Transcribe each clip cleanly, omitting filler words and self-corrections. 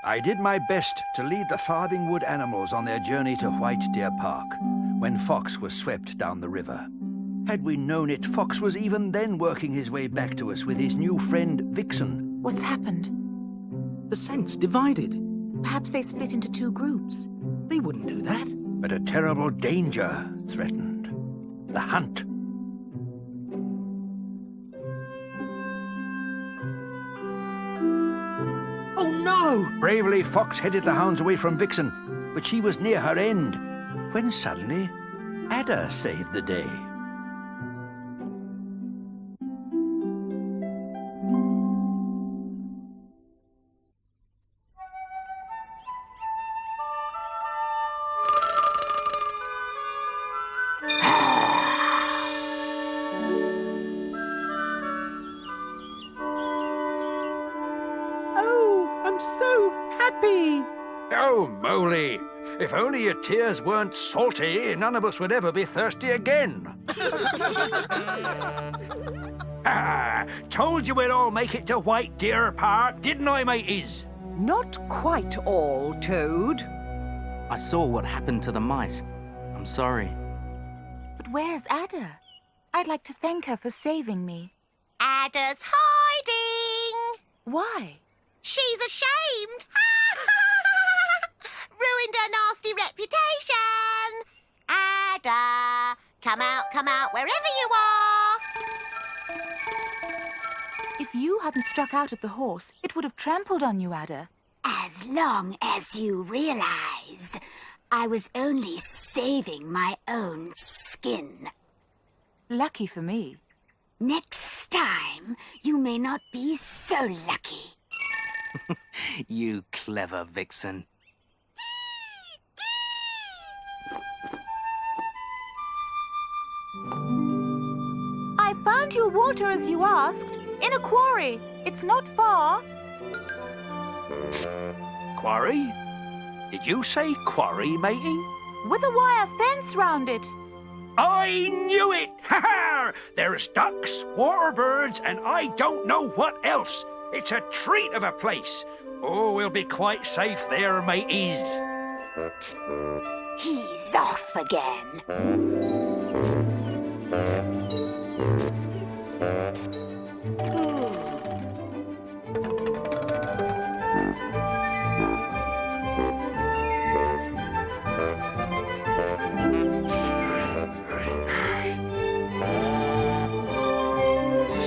I did my best to lead the Farthing Wood animals on their journey to White Deer Park when Fox was swept down the river. Had we known it, Fox was even then working his way back to us with his new friend, Vixen. What's happened? The scent's divided. Perhaps they split into two groups. They wouldn't do that. But a terrible danger threatened. The hunt. Oh, no! Bravely, Fox headed the hounds away from Vixen, but she was near her end, when suddenly, Adder saved the day. I'm so happy. Oh, Moley, if only your tears weren't salty, none of us would ever be thirsty again. Told you we'd all make it to White Deer Park, didn't I, mateys? Not quite all, Toad. I saw what happened to the mice. I'm sorry. But where's Adder? I'd like to thank her for saving me. Adder's hiding. Why? She's ashamed. Ruined her nasty reputation. Adder, come out, wherever you are. If you hadn't struck out at the horse, it would have trampled on you, Adder. As long as you realize I was only saving my own skin. Lucky for me. Next time, you may not be so lucky. You clever Vixen. I found your water as you asked, in a quarry. It's not far. Quarry? Did you say quarry, matey? With a wire fence round it. I knew it! Ha-ha! There's ducks, water birds, and I don't know what else. It's a treat of a place. Oh, we'll be quite safe there, mateys. He's off again.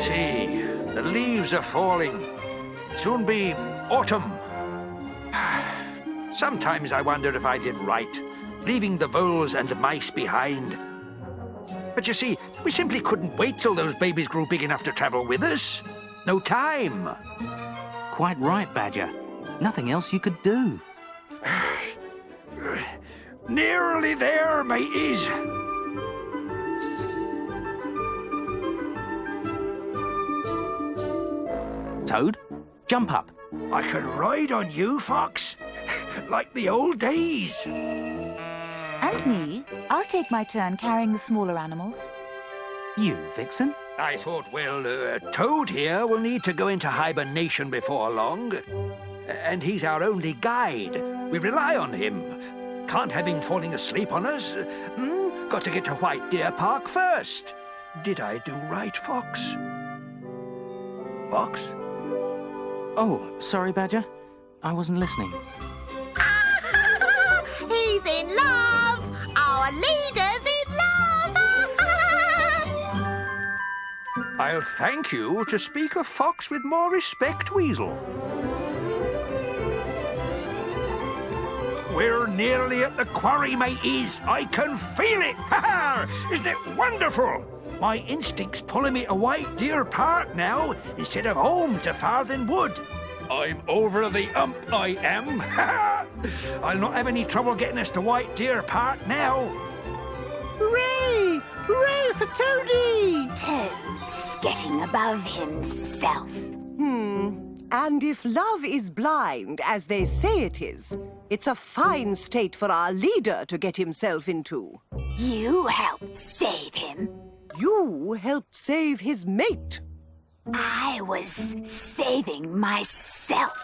See, the leaves are falling. Soon be autumn. Sometimes I wonder if I did right, leaving the voles and mice behind. But you see, we simply couldn't wait till those babies grew big enough to travel with us. No time. Quite right, Badger. Nothing else you could do. Nearly there, mateys. Toad, jump up. I could ride on you, Fox, like the old days. And me. I'll take my turn carrying the smaller animals. You, Vixen? I thought, well, Toad here will need to go into hibernation before long. And he's our only guide. We rely on him. Can't have him falling asleep on us. Got to get to White Deer Park first. Did I do right, Fox? Fox? Oh, sorry, Badger. I wasn't listening. He's in love. Our leader's in love. I'll thank you to speak of Fox with more respect, Weasel. We're nearly at the quarry, mateys. I can feel it. Isn't it wonderful? My instinct's pulling me to White Deer Park now, instead of home to Farthing Wood. I'm over the ump, I am. I'll not have any trouble getting us to White Deer Park now. Hooray! Hooray for Toady! Toad's getting above himself. And if love is blind, as they say it is, it's a fine state for our leader to get himself into. You helped save him. You helped save his mate. I was saving myself.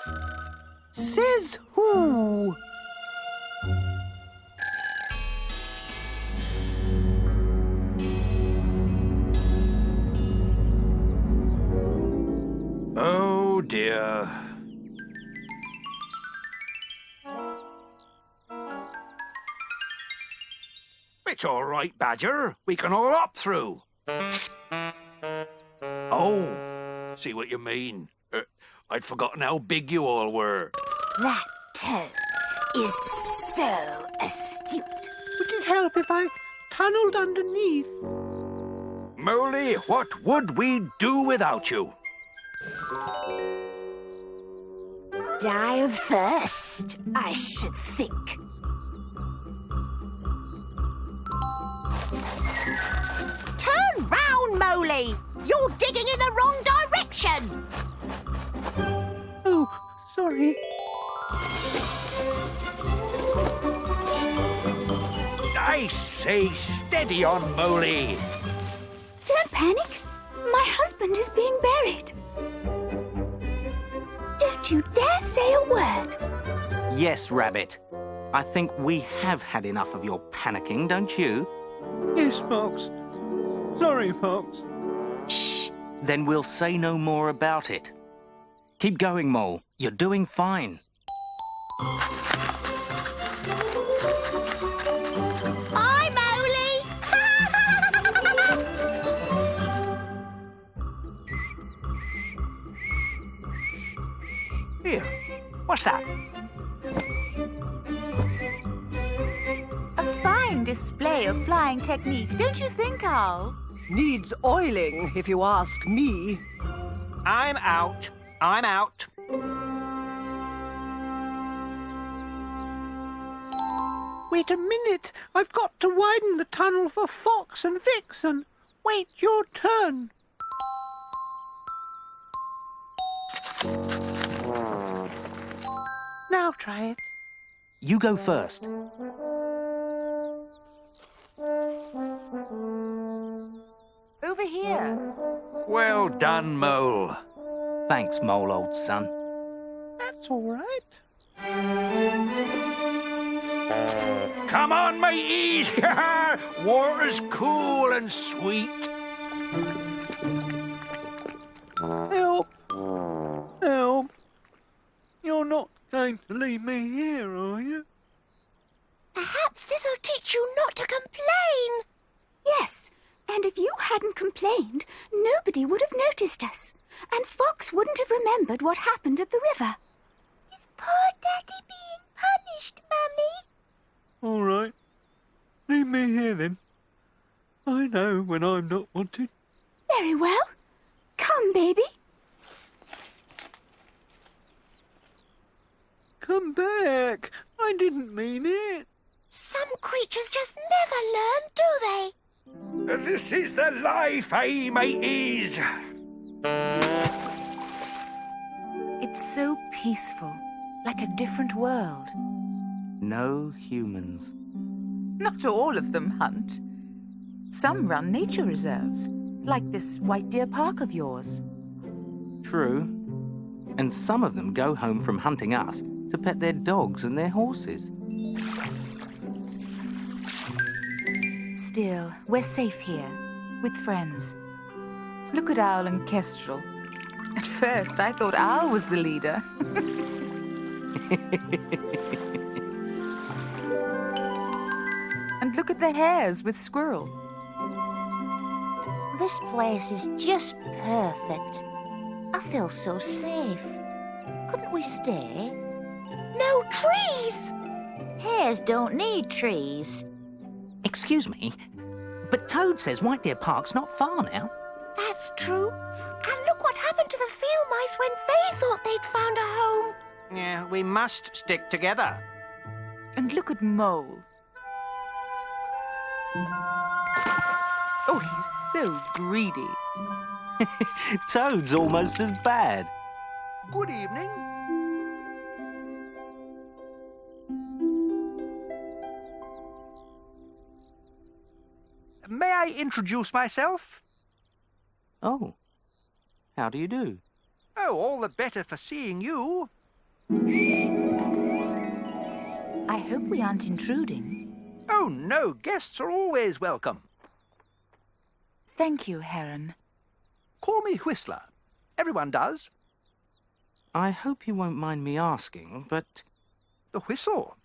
Says who? Oh, dear. It's all right, Badger. We can all hop through. Oh, see what you mean. I'd forgotten how big you all were. That toad is so astute. Would it help if I tunneled underneath? Moley, what would we do without you? Die of thirst, I should think. Turn round, Moley! You're digging in the wrong direction! Oh, sorry. I say steady on, Moley. Don't panic. My husband is being buried. Don't you dare say a word. Yes, Rabbit. I think we have had enough of your panicking, don't you? Yes, Fox. Sorry, Fox. Shh. Then we'll say no more about it. Keep going, Mole. You're doing fine. Bye, Moley! Here, what's that? A fine display of flying technique, don't you think, Owl? Needs oiling, if you ask me. I'm out. I'm out. Wait a minute. I've got to widen the tunnel for Fox and Vixen. Wait your turn. Now try it. You go first. Over here. Well done, Mole. Thanks, Mole, old son. That's all right. Come on, mateys. Water's cool and sweet. Help. Help. You're not going to leave me here, are you? Perhaps this'll teach you not to complain. Yes, and if you hadn't complained, nobody would have noticed us. And Fox wouldn't have remembered what happened at the river. Is poor Daddy being punished, Mummy? All right. Leave me here, then. I know when I'm not wanted. Very well. Come, baby. Come back. I didn't mean it. Some creatures just never learn, do they? This is the life, eh, mateys? It's so peaceful, like a different world. No humans. Not all of them hunt. Some run nature reserves, like this White Deer Park of yours. True. And some of them go home from hunting us to pet their dogs and their horses. Still, we're safe here, with friends. Look at Owl and Kestrel. At first, I thought Owl was the leader. And look at the hares with Squirrel. This place is just perfect. I feel so safe. Couldn't we stay? No trees! Hares don't need trees. Excuse me, but Toad says White Deer Park's not far now. That's true. And look what happened to the field mice when they thought they'd found a home. Yeah, we must stick together. And look at Mole. Oh, he's so greedy. Toad's almost as bad. Good evening. May I introduce myself? Oh, how do you do? Oh, all the better for seeing you. I hope we aren't intruding. Oh, no, guests are always welcome. Thank you, Heron. Call me Whistler. Everyone does. I hope you won't mind me asking, but The whistle?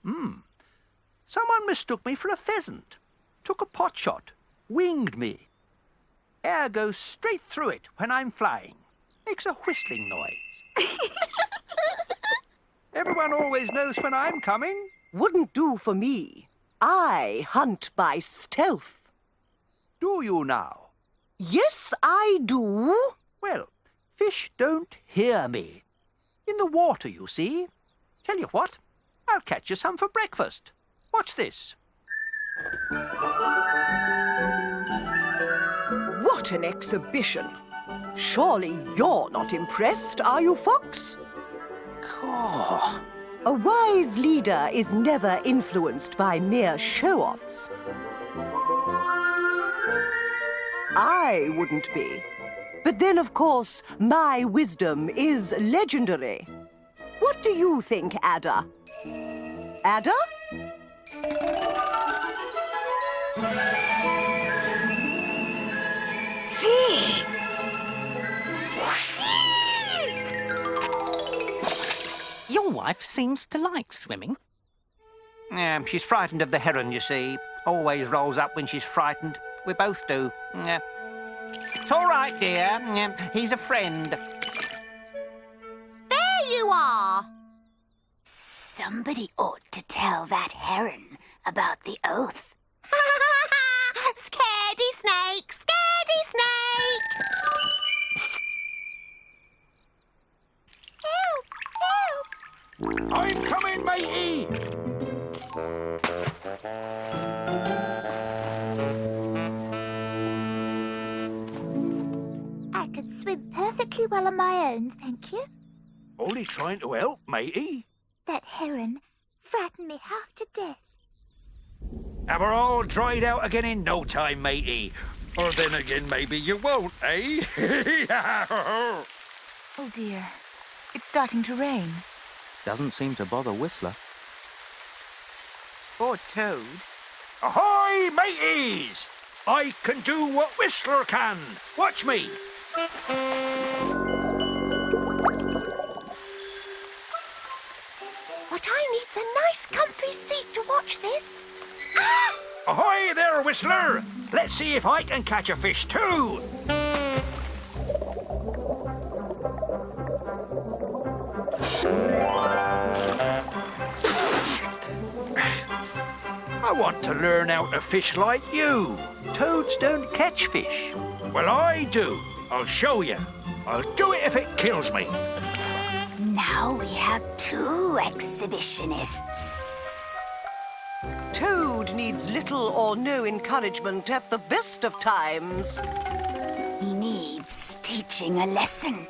Someone mistook me for a pheasant. Took a pot shot. Winged me. Air goes straight through it when I'm flying. Makes a whistling noise. Everyone always knows when I'm coming. Wouldn't do for me. I hunt by stealth. Do you now? Yes, I do. Well, fish don't hear me. In the water, you see. Tell you what, I'll catch you some for breakfast. Watch this. What an exhibition. Surely you're not impressed, are you, Fox? A wise leader is never influenced by mere show-offs. I wouldn't be. But then, of course, my wisdom is legendary. What do you think, Ada? Ada? See? your wife seems to like swimming. She's frightened of the heron, you see. Always rolls up when she's frightened. We both do. It's all right, dear. He's a friend. There you are! Somebody ought to tell that heron about the oath. Scaredy snake! Scaredy snake! Help! Help! I'm coming, matey! I could swim perfectly well on my own, thank you. Only trying to help, matey. That heron frightened me half to death. And we're all dried out again in no time, matey. Or then again, maybe you won't, eh? Oh dear, it's starting to rain. Doesn't seem to bother Whistler. Or Toad. Ahoy, mateys! I can do what Whistler can. Watch me. What I need's a nice comfy seat to watch this. Ah! Ahoy there, Whistler! Let's see if I can catch a fish too. I want to learn how to fish like you. Toads don't catch fish. Well, I do. I'll show you. I'll do it if it kills me. Now we have two exhibitionists. Toad needs little or no encouragement at the best of times. He needs teaching a lesson.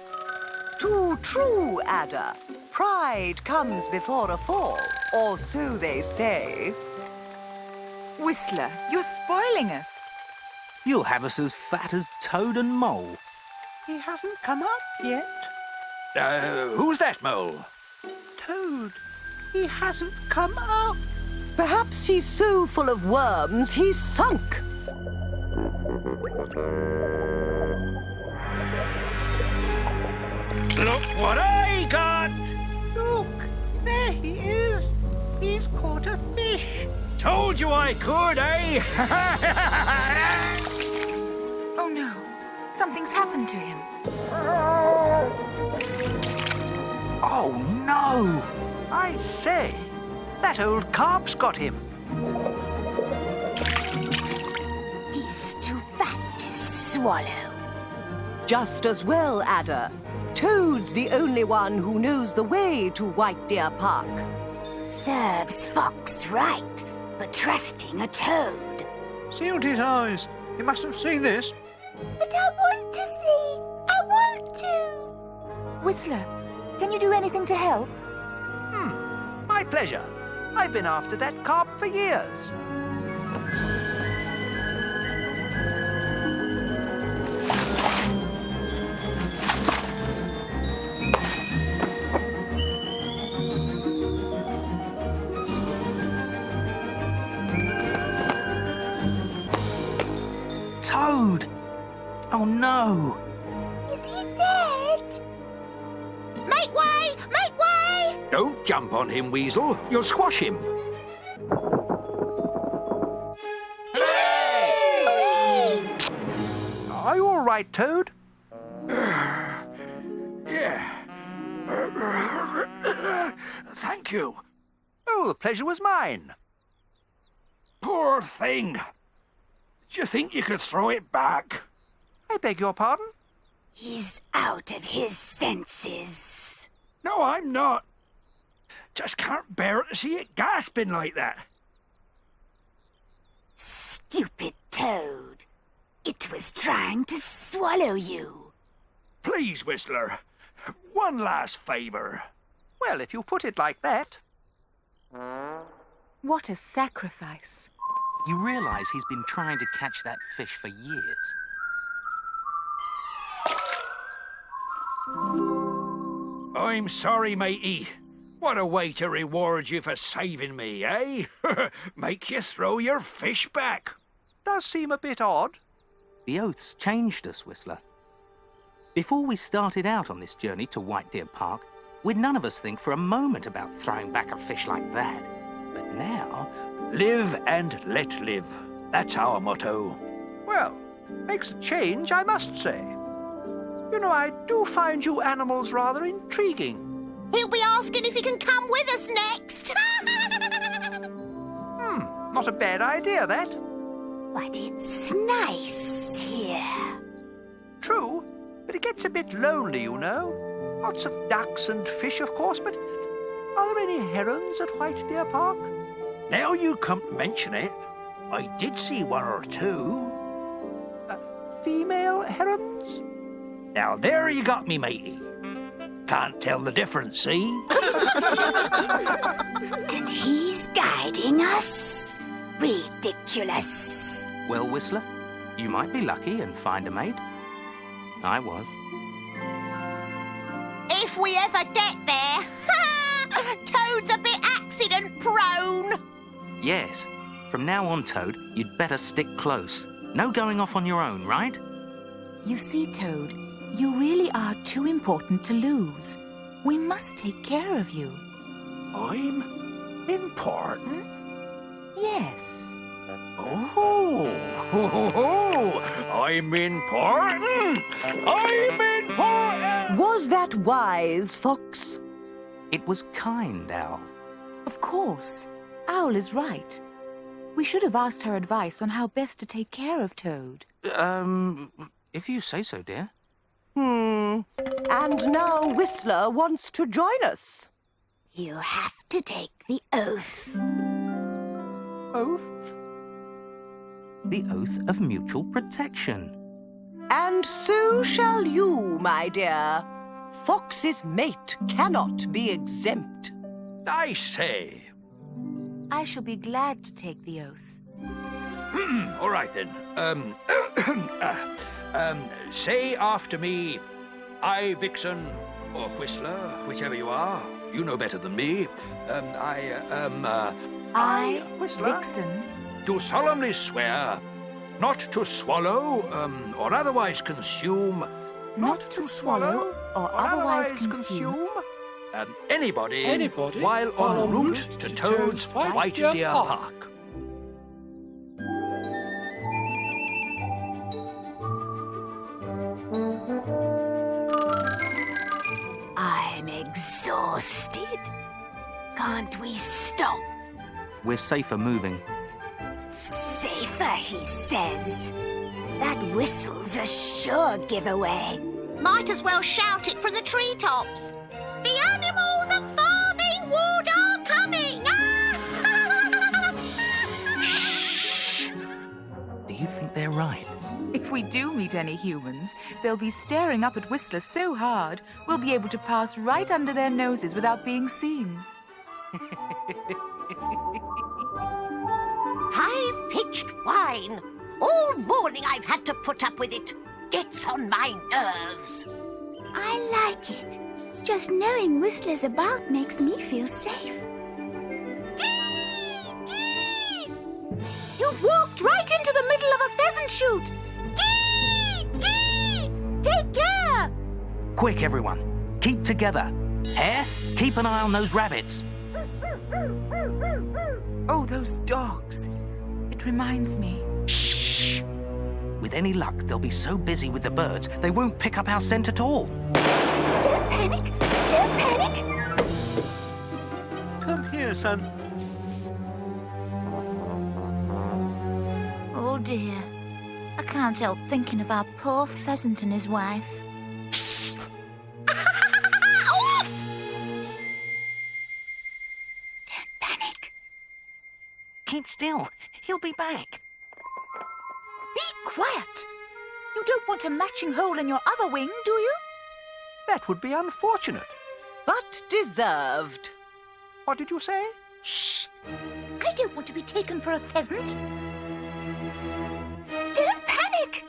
Too true, Ada. Pride comes before a fall, or so they say. Whistler, you're spoiling us. You'll have us as fat as Toad and Mole. He hasn't come up yet. Who's that, Mole? Toad, he hasn't come up. Perhaps he's so full of worms he's sunk. Look what I got! Look, there he is. He's caught a fish. Told you I could, eh? Oh no, something's happened to him. Oh, no! I say, that old carp's got him. He's too fat to swallow. Just as well, Ada. Toad's the only one who knows the way to White Deer Park. Serves Fox right for trusting a toad. Sealed his eyes. He must have seen this. But I want to see. I want to. Whistler, can you do anything to help? My pleasure. I've been after that carp for years. Oh no! Is he dead? Make way! Make way! Don't jump on him, Weasel. You'll squash him. Are you all right, Toad? Yeah. Thank you. Oh, the pleasure was mine. Poor thing. Do you think you could throw it back? I beg your pardon? He's out of his senses. No, I'm not. Just can't bear to see it gasping like that. Stupid toad. It was trying to swallow you. Please, Whistler. One last favour. Well, if you put it like that. What a sacrifice. You realise he's been trying to catch that fish for years. I'm sorry, matey. What a way to reward you for saving me, eh? Make you throw your fish back. Does seem a bit odd. The oaths changed us, Whistler. Before we started out on this journey to White Deer Park, we'd none of us think for a moment about throwing back a fish like that. But now... Live and let live. That's our motto. Well, makes a change, I must say. You know, I do find you animals rather intriguing. He'll be asking if he can come with us next. Not a bad idea, that. But it's nice here. True, but it gets a bit lonely, you know. Lots of ducks and fish, of course, but are there any herons at White Deer Park? Now you come to mention it, I did see one or two. Female herons? Now there you got me, matey. Can't tell the difference, see? And he's guiding us. Ridiculous. Well, Whistler, you might be lucky and find a mate. I was. If we ever get there. Toad's a bit accident-prone. Yes. From now on, Toad, you'd better stick close. No going off on your own, right? You see, Toad, you really are too important to lose. We must take care of you. I'm important? Yes. Oh, I'm important! I'm important! Was that wise, Fox? It was kind, Owl. Of course. Owl is right. We should have asked her advice on how best to take care of Toad. If you say so, dear. And now Whistler wants to join us. You'll have to take the oath. Oath? The oath of mutual protection. And so shall you, my dear. Fox's mate cannot be exempt. I say. I shall be glad to take the oath. All right then. Say after me, I, Vixen, or Whistler, whichever you are. You know better than me. I, Whistler? Vixen, Do solemnly swear not to swallow, or otherwise consume, not to swallow or otherwise consume anybody while en route to Toad's White Deer Park. I'm exhausted. Can't we stop? We're safer moving. Safer, he says. That whistle's a sure giveaway. Might as well shout it from the treetops. The animals of Farthing Wood are coming! Do you think they're right? If we do meet any humans, they'll be staring up at Whistler so hard, we'll be able to pass right under their noses without being seen. High-pitched whine. All morning I've had to put up with it. Gets on my nerves. I like it. Just knowing Whistler's about makes me feel safe. You've walked right into the middle of a pheasant shoot. Quick, everyone. Keep together. Hare, keep an eye on those rabbits. Oh, those dogs. It reminds me. Shh. With any luck, they'll be so busy with the birds, they won't pick up our scent at all. Don't panic! Don't panic! Come here, son. Oh dear. I can't help thinking of our poor pheasant and his wife. Don't panic! Keep still. He'll be back. Be quiet! You don't want a matching hole in your other wing, do you? That would be unfortunate. But deserved. What did you say? Shh! I don't want to be taken for a pheasant. Don't panic!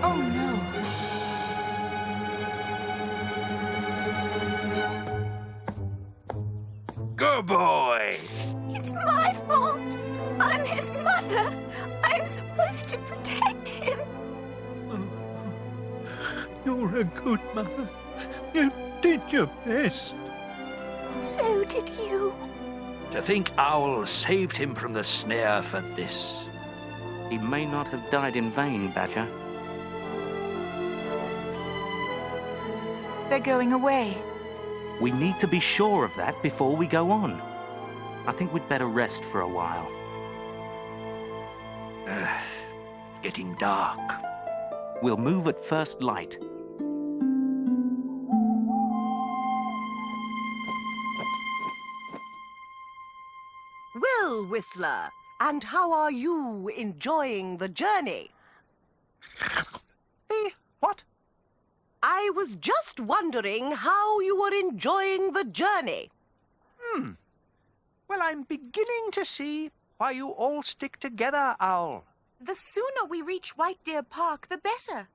Oh, no. Good boy. It's my fault! I'm his mother! I'm supposed to protect him! You're a good mother. You did your best. So did you. To think Owl saved him from the snare for this. He may not have died in vain, Badger. They're going away. We need to be sure of that before we go on. I think we'd better rest for a while. Getting dark. We'll move at first light. Well, Whistler, and how are you enjoying the journey? What? I was just wondering how you were enjoying the journey. Well, I'm beginning to see why you all stick together, Owl. The sooner we reach White Deer Park, the better.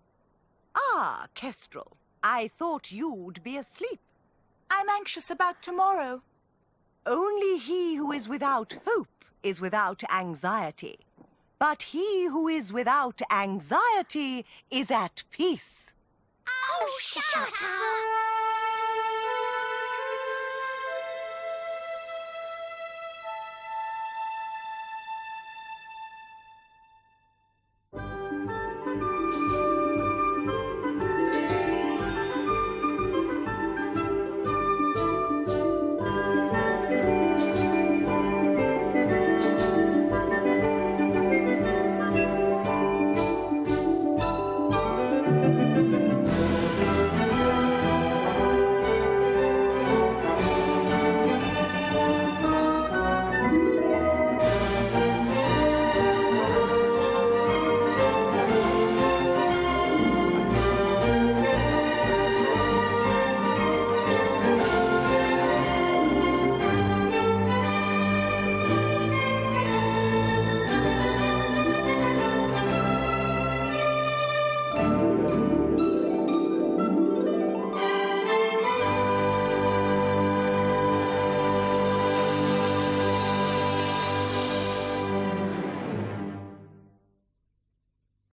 Ah, Kestrel, I thought you'd be asleep. I'm anxious about tomorrow. Only he who is without hope is without anxiety. But he who is without anxiety is at peace. Oh, shut up!